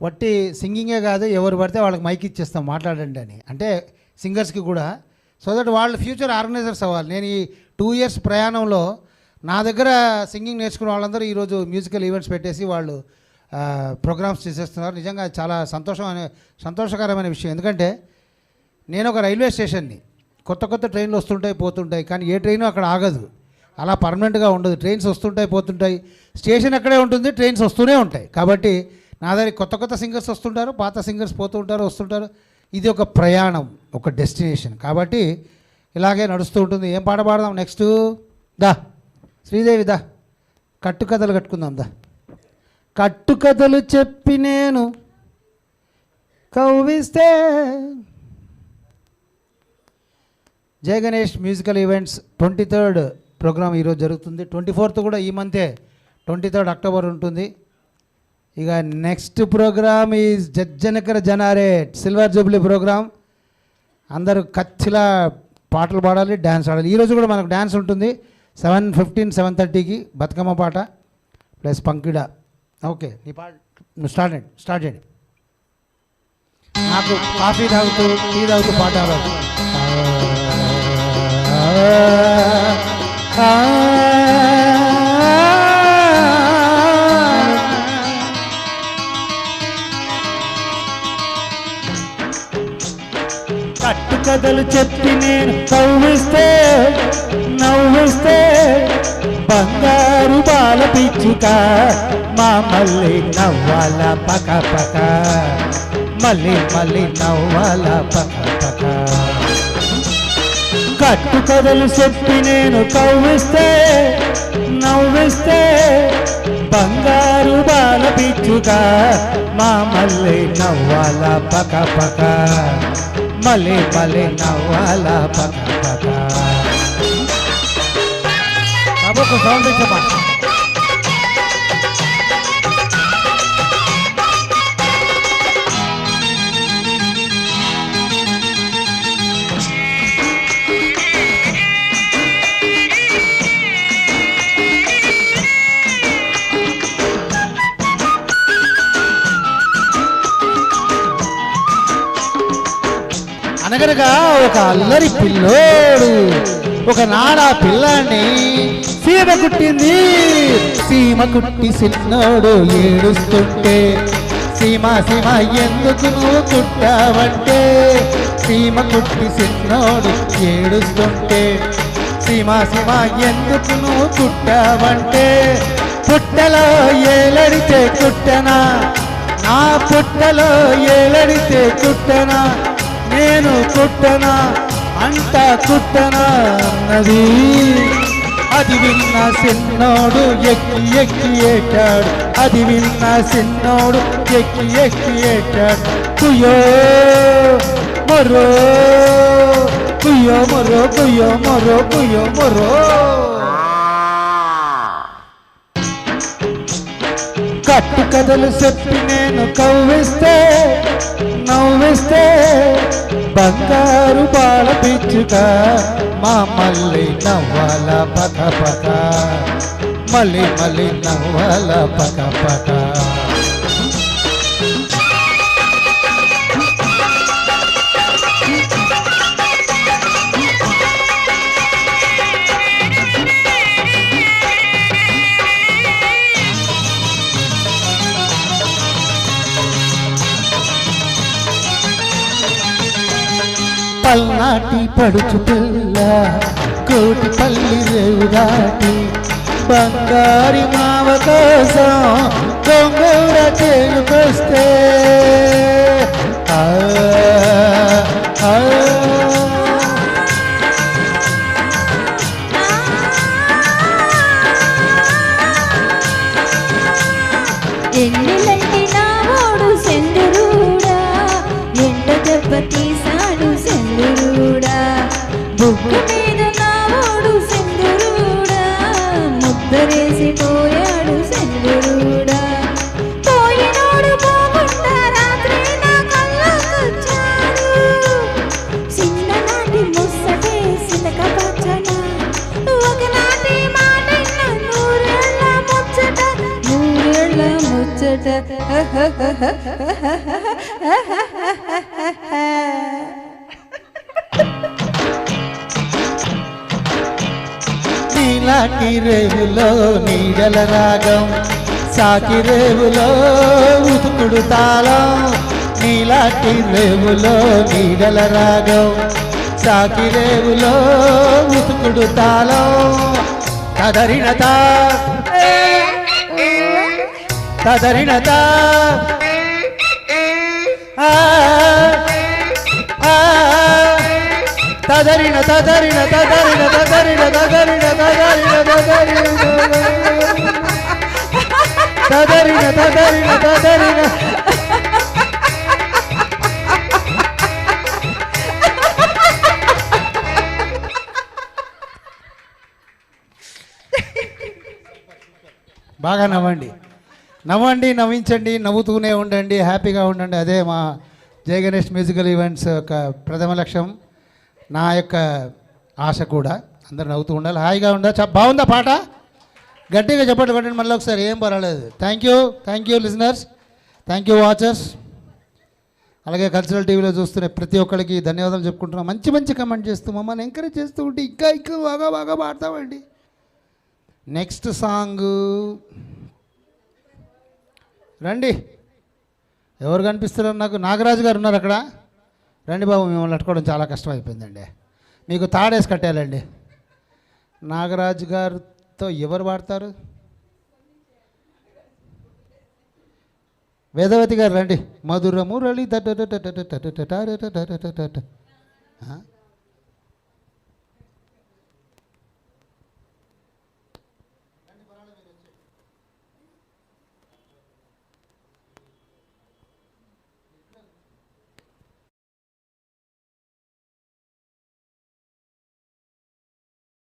వట్టి సింగింగే కాదు, ఎవరు పడితే వాళ్ళకి మైక్ ఇచ్చేస్తాం మాట్లాడండి అని, అంటే సింగర్స్కి కూడా, సో దట్ వాళ్ళు ఫ్యూచర్ ఆర్గనైజర్స్ అవ్వాలి. నేను ఈ 2 years ప్రయాణంలో నా దగ్గర సింగింగ్ నేర్చుకున్న వాళ్ళందరూ ఈరోజు మ్యూజికల్ ఈవెంట్స్ పెట్టేసి వాళ్ళు ప్రోగ్రామ్స్ చేసేస్తున్నారు. నిజంగా చాలా సంతోషకరమైన విషయం. ఎందుకంటే నేను ఒక రైల్వే స్టేషన్ని, కొత్త ట్రైన్లు వస్తుంటాయి పోతుంటాయి, కానీ ఏ ట్రైను అక్కడ ఆగదు, అలా పర్మనెంట్గా ఉండదు. ట్రైన్స్ వస్తుంటాయి పోతుంటాయి, స్టేషన్ అక్కడే ఉంటుంది, ట్రైన్స్ వస్తూనే ఉంటాయి. కాబట్టి నా దగ్గర కొత్త సింగర్స్ వస్తుంటారు, పాత సింగర్స్ పోతూ ఉంటారు వస్తుంటారు. ఇది ఒక ప్రయాణం, ఒక డెస్టినేషన్. కాబట్టి ఇలాగే నడుస్తూ ఉంటుంది. ఏం పాట పాడదాం నెక్స్ట్? దా శ్రీదేవి దా, కట్టుకథలు కట్టుకుందాం దా. కట్టుకథలు చెప్పి నేను కవ్విస్తే. Jaya Ganesh musical events 23rd program ఈరోజు జరుగుతుంది. 24th కూడా ఈ మంతే, 23rd October ఉంటుంది. ఇక నెక్స్ట్ ప్రోగ్రామ్ ఈ జజ్జనకర జనారేట్ సిల్వర్ జూబ్లీ ప్రోగ్రామ్. అందరూ కచ్చిలా పాటలు పాడాలి, డ్యాన్స్ ఆడాలి. ఈరోజు కూడా మనకు డ్యాన్స్ ఉంటుంది 7:15, 7:30కి బతుకమ్మ పాట ప్లస్ పంకిడ. ఓకే, నీ పాట నువ్వు స్టార్ట్ చేయండి. నాకు కాఫీ తాగుతూ టీ తాగుతూ పాట రాదు. కట్టుకథలు చెప్పి నేను కవ్విస్తే నవ్విస్తే బంగారు బాల పిచ్చుక మా మళ్ళీ నవ్వాల పక పక, మళ్ళీ నవ్వాల పక పక. కట్టుకథలు చెప్పి నేను కవ్విస్తే నవ్విస్తే బంగారు బాల పిచ్చుక మా మళ్ళీ నవ్వాల పక పక, మళ్ళీ నవ్వాల పక పక. బాబు సౌండ్ ఇచ్చమ్మా. అనగనగా ఒక అల్లరి పిల్లోడు ఒక నాడా పిల్లాన్ని సీమ కుట్టింది. సీమ కుట్టి సిన్నోడు ఏడుస్తుంటే, సీమ ఎందుకు నువ్వు కుట్టావంటే, సీమ కుట్టి సిన్నోడు ఏడుస్తుంటే, సీమ ఎందుకు నువ్వు కుట్టావంటే, పుట్టలో ఏలడితే కుట్టనా, నా పుట్టలో ఏలడితే కుట్టనా, నేను కుట్టనా అంట కుట్టనా అన్నది. అది విన్న సిన్నోడు ఎక్కి ఏటాడు, అది విన్న సిన్నోడు ఎక్కి ఏటాడు. కుయ్యో మొర్రో కుయ్యో మొర్రో కుయ్యో మొర్రో కుయ్యో మొర్రో. కట్టుకథలు చెప్పి నేను కవ్విస్తే నవ్విస్తే బంగారు బాల పిచ్చుక మా మళ్ళీ నవ్వాల పక పక, మళ్ళీ నవ్వాల పక పక. పల్నాటి పడుచు పిల్ల కోటిపల్లి రేవు దాటి బంగారి మావ కోసం గొంగూర చేరుకొస్తే, ఎన్నెలంటి నా ఓడు సెందురుడా, ఎండ దెబ్బ తీసాడు సెందురుడా, బుగ్గ మీద నా ఓడు సెందురుడా, ముద్దరేసి పోయాడు సెందురుడా, పోయిన నీలాంటి రేవులో నీడల రాగం, సాకి రేవులో ఉతుకుడు తాళం. నీలాంటి రేవులో నీడల రాగం, సాకి రేవులో ఉతుకుడు తాళం. తదరినత తదరినత తదరిన తదరిన తదరిన తదరిన తదరిన తదరిన తదరిన తదరిన తదరిన బాగా నవ్వండి, నవ్వండి, నవ్వించండి, నవ్వుతూనే ఉండండి, హ్యాపీగా ఉండండి. అదే మా జయ గణేష్ మ్యూజికల్ ఈవెంట్స్ యొక్క ప్రథమ లక్ష్యం, నా యొక్క ఆశ కూడా. అందరు నవ్వుతూ ఉండాలి, హాయిగా ఉండాలి. బాగుందా పాట? గట్టిగా చెప్పండి కొట్టండి మళ్ళీ ఒకసారి, ఏం పర్వాలేదు. Thank you listeners, thank you watchers. అలాగే కల్చరల్ టీవీలో చూస్తున్న ప్రతి ఒక్కరికి ధన్యవాదాలు చెప్పుకుంటున్నాం. మంచి మంచి కమెంట్ చేస్తూ మమ్మల్ని ఎంకరేజ్ చేస్తూ ఉంటే ఇంకా ఇంకా బాగా బాగా పాడతామండి. నెక్స్ట్ సాంగ్ రండి, ఎవరు కనిపిస్తున్నారు నాకు? నాగరాజు గారు ఉన్నారు అక్కడ, రండి బాబు. మిమ్మల్ని పట్టుకోవడం చాలా కష్టం అయిపోయిందండి, మీకు తాడేసి కట్టాలండి. నాగరాజు గారితో ఎవరు పాడతారు? వేదవతి గారు రండి. మధుర మురళి